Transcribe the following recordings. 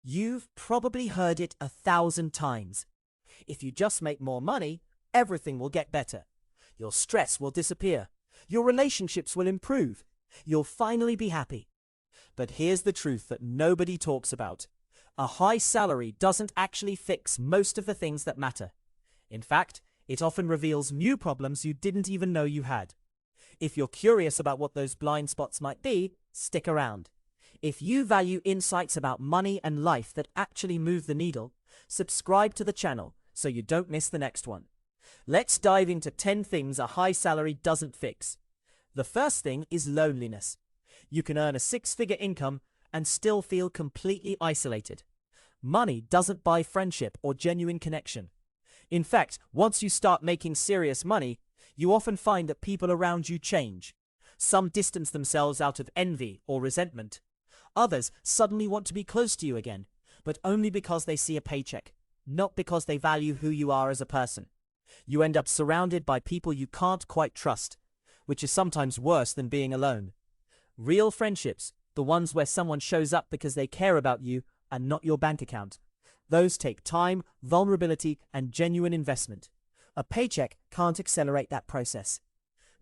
You've probably heard it 1,000 times. If you just make more money, everything will get better. Your stress will disappear. Your relationships will improve. You'll finally be happy. But here's the truth that nobody talks about. A high salary doesn't actually fix most of the things that matter. In fact, it often reveals new problems you didn't even know you had. If you're curious about what those blind spots might be, stick around. If you value insights about money and life that actually move the needle, subscribe to the channel so you don't miss the next one. Let's dive into 10 things a high salary doesn't fix. The first thing is loneliness. You can earn a six-figure income and still feel completely isolated. Money doesn't buy friendship or genuine connection. In fact, once you start making serious money, you often find that people around you change. Some distance themselves out of envy or resentment. Others suddenly want to be close to you again, but only because they see a paycheck, not because they value who you are as a person. You end up surrounded by people you can't quite trust, which is sometimes worse than being alone. Real friendships, the ones where someone shows up because they care about you and not your bank account, those take time, vulnerability, and genuine investment. A paycheck can't accelerate that process.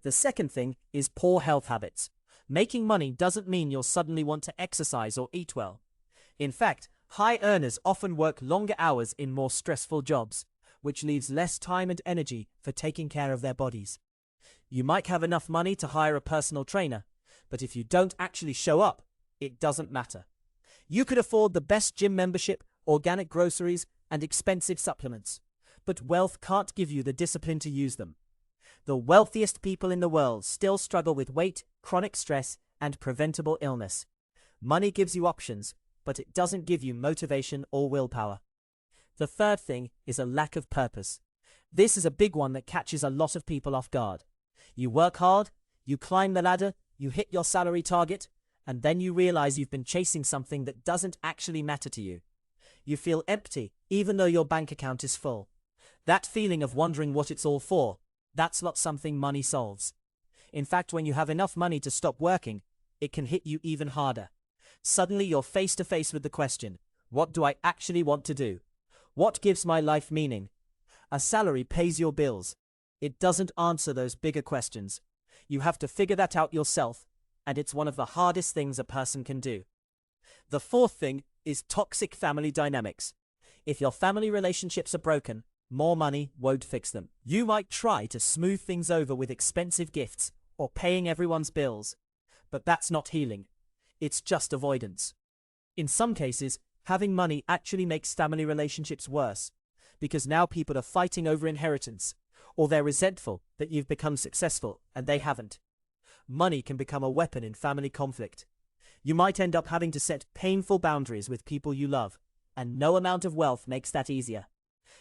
The second thing is poor health habits. Making money doesn't mean you'll suddenly want to exercise or eat well. In fact, high earners often work longer hours in more stressful jobs, which leaves less time and energy for taking care of their bodies. You might have enough money to hire a personal trainer, but if you don't actually show up, it doesn't matter. You could afford the best gym membership, organic groceries, and expensive supplements, but wealth can't give you the discipline to use them. The wealthiest people in the world still struggle with weight, chronic stress, and preventable illness. Money gives you options, but it doesn't give you motivation or willpower. The third thing is a lack of purpose. This is a big one that catches a lot of people off guard. You work hard, you climb the ladder, you hit your salary target, and then you realize you've been chasing something that doesn't actually matter to you. You feel empty, even though your bank account is full. That feeling of wondering what it's all for, that's not something money solves. In fact, when you have enough money to stop working, it can hit you even harder. Suddenly you're face to face with the question, what do I actually want to do? What gives my life meaning? A salary pays your bills. It doesn't answer those bigger questions. You have to figure that out yourself, and it's one of the hardest things a person can do. The fourth thing is toxic family dynamics. If your family relationships are broken, more money won't fix them. You might try to smooth things over with expensive gifts or paying everyone's bills, but that's not healing. It's just avoidance. In some cases, having money actually makes family relationships worse, because now people are fighting over inheritance, or they're resentful that you've become successful and they haven't. Money can become a weapon in family conflict. You might end up having to set painful boundaries with people you love, and no amount of wealth makes that easier.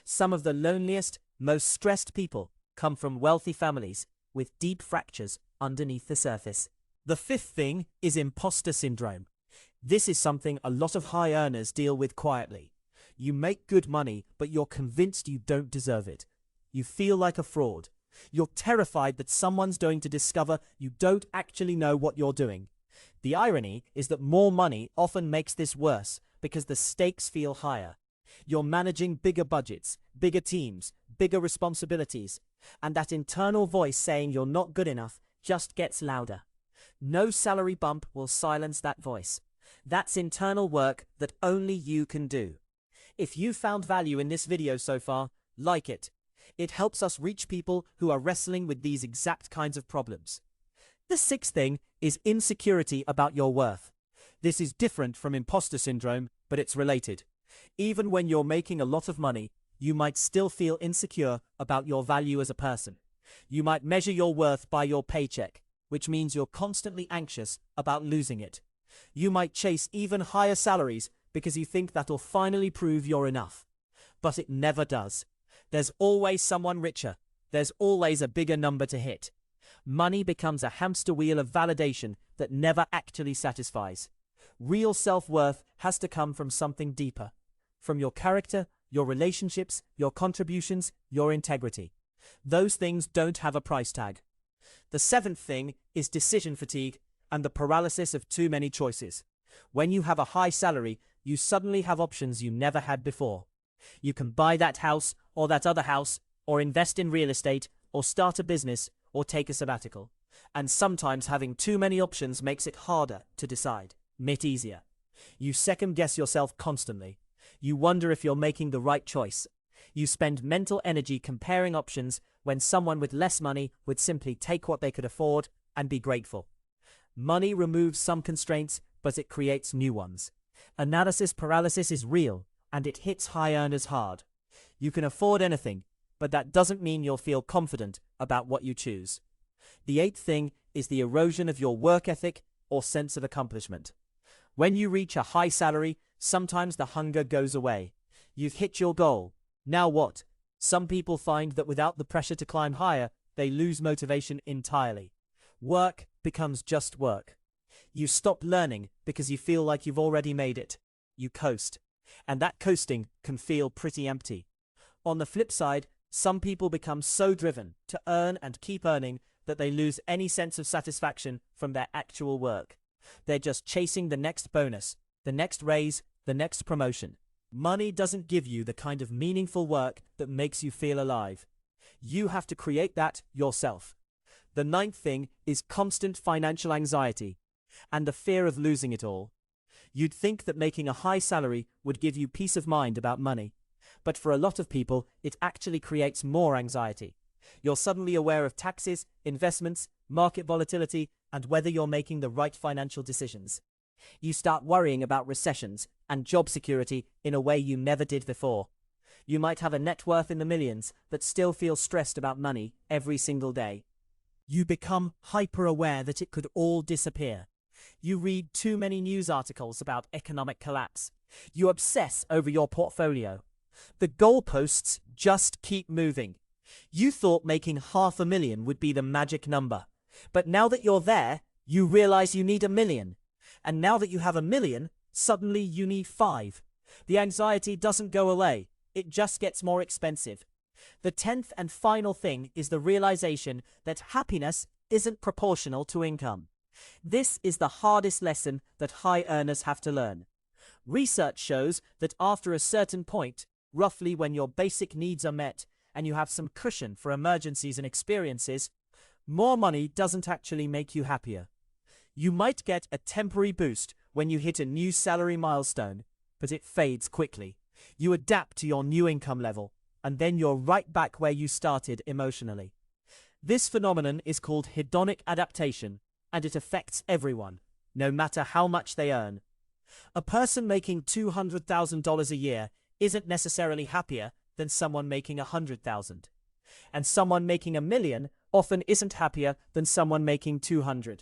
Some of the loneliest, most stressed people come from wealthy families with deep fractures underneath the surface. The fifth thing is imposter syndrome. This is something a lot of high earners deal with quietly. You make good money, but you're convinced you don't deserve it. You feel like a fraud. You're terrified that someone's going to discover you don't actually know what you're doing. The irony is that more money often makes this worse because the stakes feel higher. You're managing bigger budgets, bigger teams, bigger responsibilities, and that internal voice saying you're not good enough just gets louder. No salary bump will silence that voice. That's internal work that only you can do. If you found value in this video so far, like it. It helps us reach people who are wrestling with these exact kinds of problems. The sixth thing is insecurity about your worth. This is different from imposter syndrome, but it's related. Even when you're making a lot of money, you might still feel insecure about your value as a person. You might measure your worth by your paycheck, which means you're constantly anxious about losing it. You might chase even higher salaries because you think that'll finally prove you're enough. But it never does. There's always someone richer. There's always a bigger number to hit. Money becomes a hamster wheel of validation that never actually satisfies. Real self-worth has to come from something deeper. From your character, your relationships, your contributions, your integrity. Those things don't have a price tag. The seventh thing is decision fatigue and the paralysis of too many choices. When you have a high salary, you suddenly have options you never had before. You can buy that house or that other house, or invest in real estate, or start a business, or take a sabbatical. And sometimes having too many options makes it harder to decide, not easier. You second-guess yourself constantly. You wonder if you're making the right choice. You spend mental energy comparing options when someone with less money would simply take what they could afford and be grateful. Money removes some constraints, but it creates new ones. Analysis paralysis is real, and it hits high earners hard. You can afford anything, but that doesn't mean you'll feel confident about what you choose. The eighth thing is the erosion of your work ethic or sense of accomplishment. When you reach a high salary, sometimes the hunger goes away. You've hit your goal. Now what? Some people find that without the pressure to climb higher, they lose motivation entirely. Work becomes just work. You stop learning because you feel like you've already made it. You coast. And that coasting can feel pretty empty. On the flip side, some people become so driven to earn and keep earning that they lose any sense of satisfaction from their actual work. They're just chasing the next bonus, the next raise, the next promotion. Money doesn't give you the kind of meaningful work that makes you feel alive. You have to create that yourself. The ninth thing is constant financial anxiety and the fear of losing it all. You'd think that making a high salary would give you peace of mind about money, but for a lot of people, it actually creates more anxiety. You're suddenly aware of taxes, investments, market volatility, and whether you're making the right financial decisions. You start worrying about recessions and job security in a way you never did before. You might have a net worth in the millions, but still feel stressed about money every single day. You become hyper-aware that it could all disappear. You read too many news articles about economic collapse. You obsess over your portfolio. The goalposts just keep moving. You thought making $500,000 would be the magic number. But now that you're there, you realize you need $1 million. And now that you have $1 million, suddenly you need 5. The anxiety doesn't go away. It just gets more expensive. The 10th and final thing is the realization that happiness isn't proportional to income. This is the hardest lesson that high earners have to learn. Research shows that after a certain point, roughly when your basic needs are met and you have some cushion for emergencies and experiences, more money doesn't actually make you happier. You might get a temporary boost when you hit a new salary milestone, but it fades quickly. You adapt to your new income level, and then you're right back where you started emotionally. This phenomenon is called hedonic adaptation, and it affects everyone, no matter how much they earn. A person making $200,000 a year isn't necessarily happier than someone making $100,000. And someone making $1 million often isn't happier than someone making $200,000.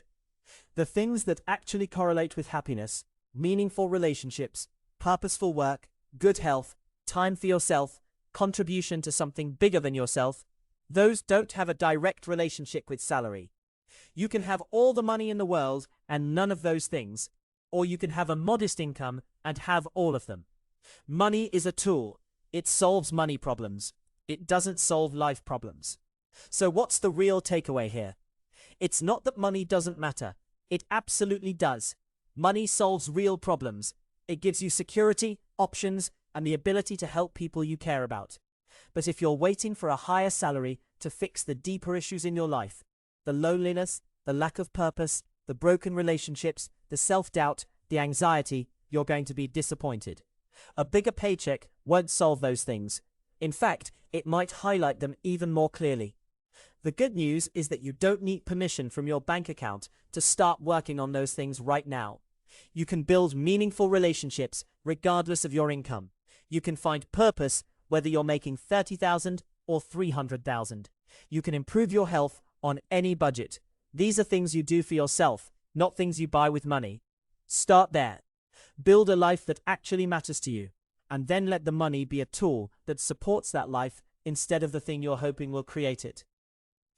The things that actually correlate with happiness, meaningful relationships, purposeful work, good health, time for yourself, contribution to something bigger than yourself, those don't have a direct relationship with salary. You can have all the money in the world and none of those things, or you can have a modest income and have all of them. Money is a tool. It solves money problems. It doesn't solve life problems. So what's the real takeaway here? It's not that money doesn't matter. It absolutely does. Money solves real problems. It gives you security, options, and the ability to help people you care about. But if you're waiting for a higher salary to fix the deeper issues in your life, the loneliness, the lack of purpose, the broken relationships, the self-doubt, the anxiety, you're going to be disappointed. A bigger paycheck won't solve those things. In fact, it might highlight them even more clearly. The good news is that you don't need permission from your bank account to start working on those things right now. You can build meaningful relationships regardless of your income. You can find purpose whether you're making $30,000 or $300,000. You can improve your health on any budget. These are things you do for yourself, not things you buy with money. Start there. Build a life that actually matters to you, and then let the money be a tool that supports that life instead of the thing you're hoping will create it.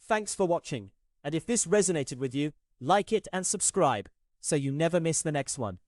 Thanks for watching, and if this resonated with you, like it and subscribe so you never miss the next one.